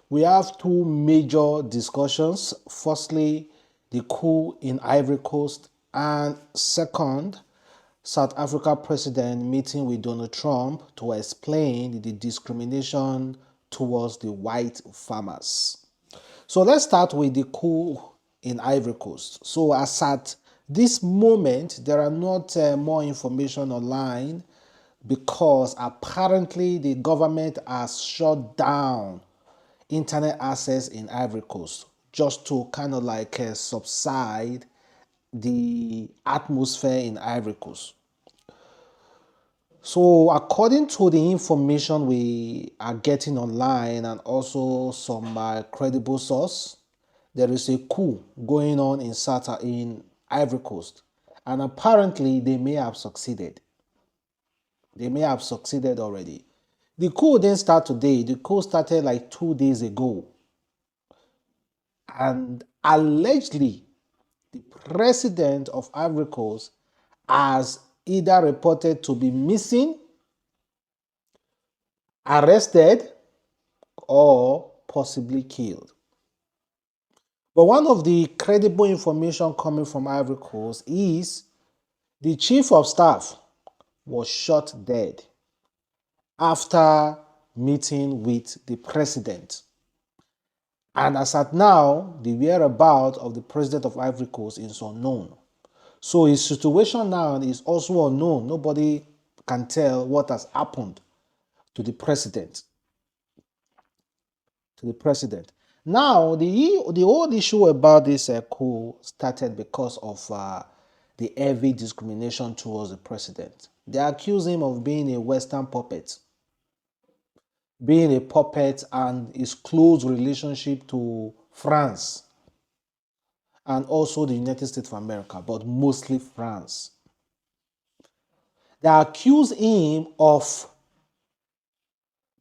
We have two major discussions. Firstly, the coup in Ivory Coast, and second, South Africa president meeting with Donald Trump to explain the discrimination towards the white farmers. So let's start with the coup in Ivory Coast. So as at this moment, there are not more information online because apparently the government has shut down internet access in Ivory Coast just to kind of like subside the atmosphere in Ivory Coast. So according to the information we are getting online and also some credible source, there is a coup going on in Ivory Coast, and apparently they may have succeeded. They may have succeeded already. The coup didn't start today. The coup started like 2 days ago, and allegedly the president of Ivory Coast has either reported to be missing, arrested, or possibly killed. But one of the credible information coming from Ivory Coast is the chief of staff was shot dead after meeting with the president. And as at now, the whereabouts of the president of Ivory Coast is unknown. So his situation now is also unknown. Nobody can tell what has happened to the president. Now, the whole issue about this coup started because of the heavy discrimination towards the president. They accuse him of being a Western puppet, and his close relationship to France and also the United States of America, but mostly France. They accuse him of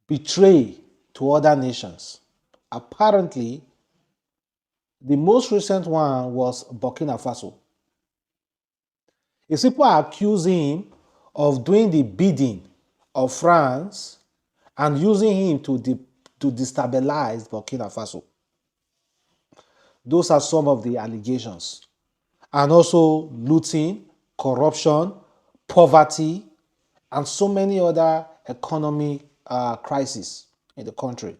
betray to other nations. Apparently, the most recent one was Burkina Faso. His people accuse him of doing the bidding of France and using him to destabilize Burkina Faso. Those are some of the allegations. And also looting, corruption, poverty, and so many other economic crises in the country.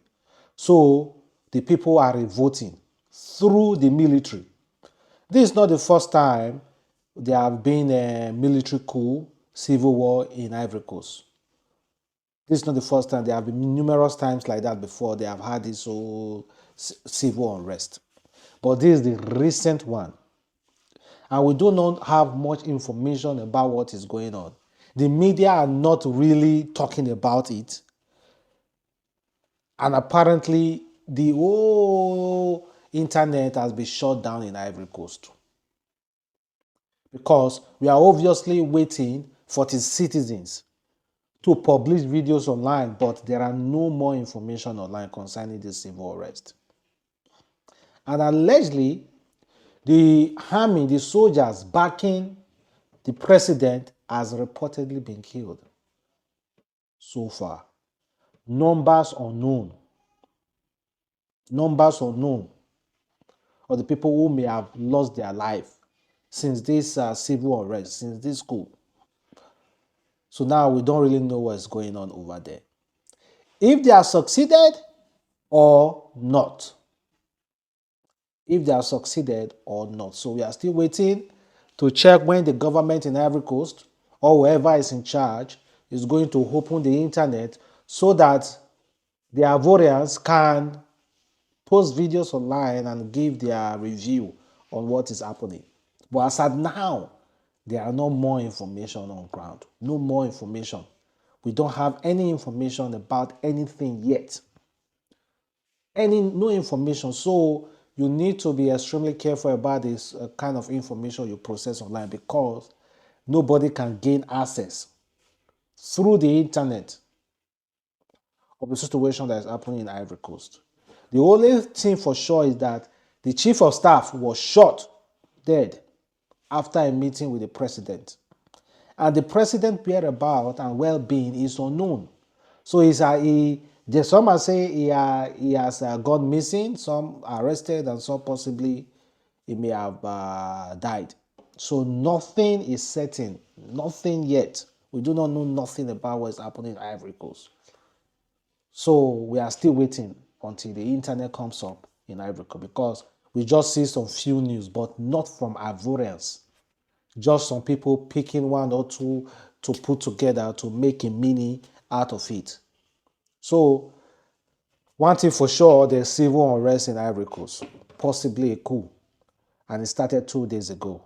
So the people are revolting through the military. This is not the first time there have been a military coup, civil war in Ivory Coast. This is not the first time. There have been numerous times like that before. They have had this whole civil unrest. But this is the recent one. And we do not have much information about what is going on. The media are not really talking about it. And apparently, the whole internet has been shut down in Ivory Coast. Because we are obviously waiting for the citizens to publish videos online, but there are no more information online concerning this civil unrest. And allegedly, the army, the soldiers backing the president has reportedly been killed so far. Numbers unknown. Numbers unknown of the people who may have lost their life since this civil unrest, since this coup. So now we don't really know what's going on over there. If they have succeeded or not. If they have succeeded or not. So we are still waiting to check when the government in Ivory Coast or whoever is in charge is going to open the internet so that the Ivorians can post videos online and give their review on what is happening. But as at now, there are no more information on ground. No more information. We don't have any information about anything yet. No information. So you need to be extremely careful about this kind of information you process online because nobody can gain access through the internet of the situation that is happening in Ivory Coast. The only thing for sure is that the chief of staff was shot dead after a meeting with the president. And the president's whereabouts and well-being is unknown. So There's some are saying he has gone missing, some arrested, and some possibly he may have died. So nothing is certain, nothing yet. We do not know nothing about what's happening in Ivory Coast. So we are still waiting until the internet comes up in Ivory Coast because we just see some few news, but not from Ivorians. Just some people picking one or two to put together to make a mini out of it. So one thing for sure, there's civil unrest in Ivory Coast, possibly a coup, and it started 2 days ago,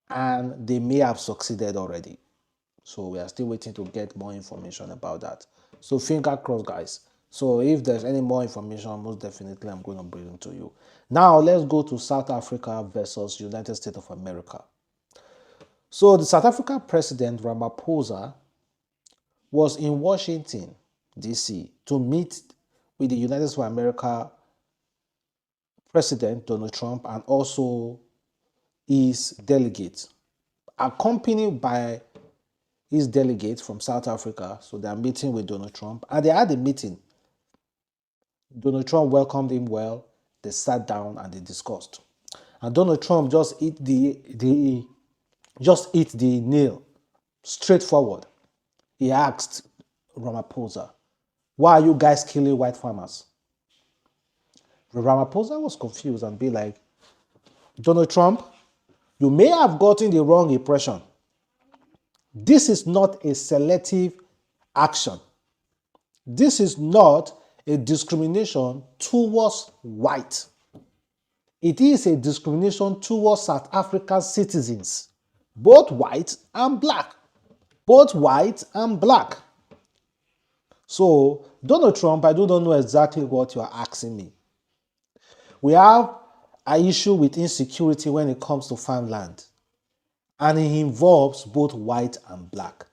and they may have succeeded already. So we are still waiting to get more information about that. So finger crossed, guys. So if there's any more information, most definitely I'm going to bring it to you. Now let's go to South Africa versus United States of America. So the South African president Ramaphosa was in Washington, D.C. to meet with the United States of America President Donald Trump and also his delegates, accompanied by his delegates from South Africa. So they are meeting with Donald Trump, and they had a meeting. Donald Trump welcomed him well. They sat down and they discussed. And Donald Trump just hit the nail straightforward. He asked Ramaphosa, "Why are you guys killing white farmers?" Ramaphosa was confused and be like, "Donald Trump, you may have gotten the wrong impression. This is not a selective action. This is not a discrimination towards white. It is a discrimination towards South African citizens, both white and black. Both white and black." So, Donald Trump, I do not know exactly what you are asking me. We have an issue with insecurity when it comes to farmland, and it involves both white and black.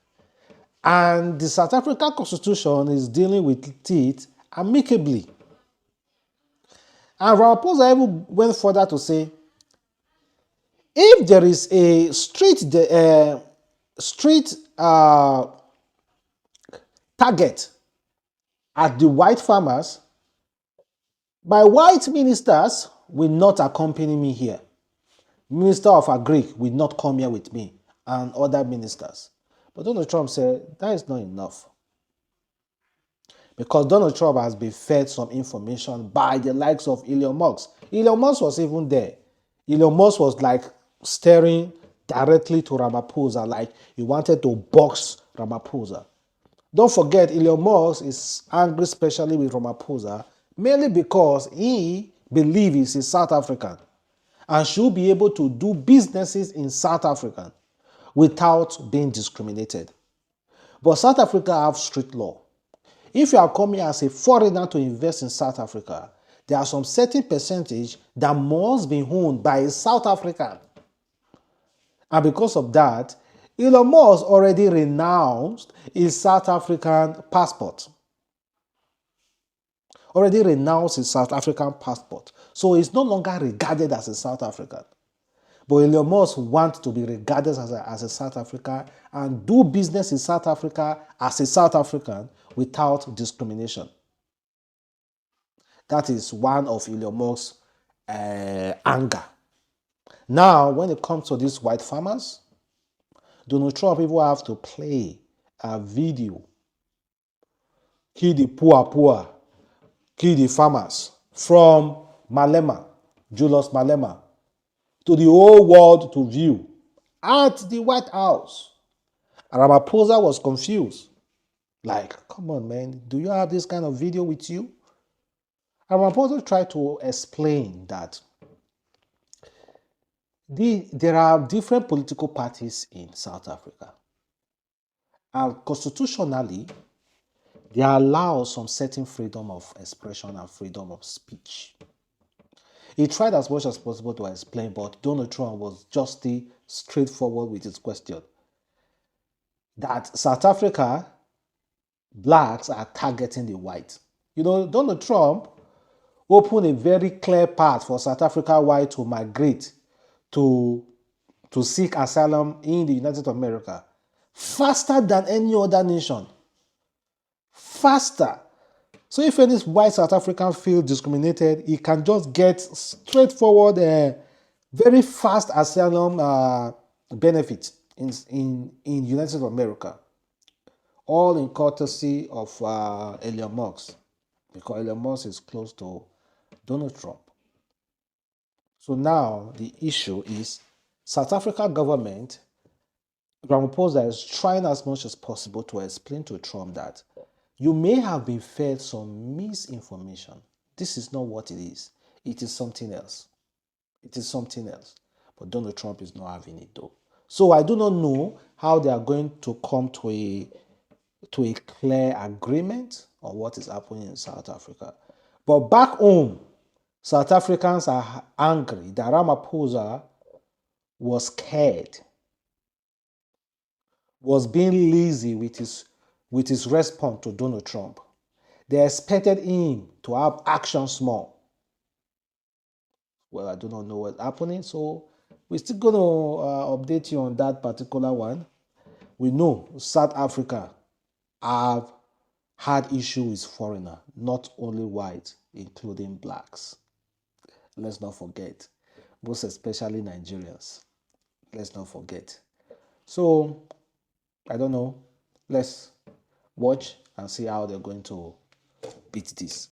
And the South African Constitution is dealing with it amicably. And Ramaphosa even went further to say, if there is a street target at the white farmers, my white ministers will not accompany me here. Minister of Agric will not come here with me and other ministers. But Donald Trump said that is not enough. Because Donald Trump has been fed some information by the likes of Elon Musk. Elon Musk was even there. Elon Musk was like staring directly to Ramaphosa, like he wanted to box Ramaphosa. Don't forget, Elon Musk is angry especially with Ramaphosa, mainly because he believes he's South African and should be able to do businesses in South Africa without being discriminated. But South Africa have strict law. If you are coming as a foreigner to invest in South Africa, there are some certain percentage that must be owned by a South African. And because of that, Elon Musk already renounced his South African passport. Already renounced his South African passport. So he's no longer regarded as a South African. But Elon Musk wants to be regarded as a South African and do business in South Africa as a South African without discrimination. That is one of Elon Musk's anger. Now, when it comes to these white farmers, Donald Trump even have to play a video. Kill the poor, kill the farmers from Malema, Julius Malema, to the whole world to view at the White House. And Ramaphosa was confused. Like, come on, man, do you have this kind of video with you? And Ramaphosa tried to explain that there are different political parties in South Africa. And constitutionally, they allow some certain freedom of expression and freedom of speech. He tried as much as possible to explain, but Donald Trump was just straightforward with his question. That South Africa, blacks are targeting the white. You know, Donald Trump opened a very clear path for South Africa white to migrate to seek asylum in the United States of America faster than any other nation. Faster. So if any white South African feel discriminated, he can just get straightforward, very fast asylum benefit in United States of America, all in courtesy of Elon Musk, because Elon Musk is close to Donald Trump. So now the issue is South Africa government, Ramaphosa is trying as much as possible to explain to Trump that you may have been fed some misinformation. This is not what it is. It is something else. It is something else. But Donald Trump is not having it though. So I do not know how they are going to come to a clear agreement on what is happening in South Africa. But back home, South Africans are angry that Ramaphosa was scared, was being lazy with his response to Donald Trump. They expected him to have actions more. Well, I do not know what's happening, so we're still going to update you on that particular one. We know South Africa have had issue with foreigner, not only white, including blacks. Let's not forget, most especially Nigerians. Let's not forget. So, I don't know. Let's watch and see how they're going to beat this.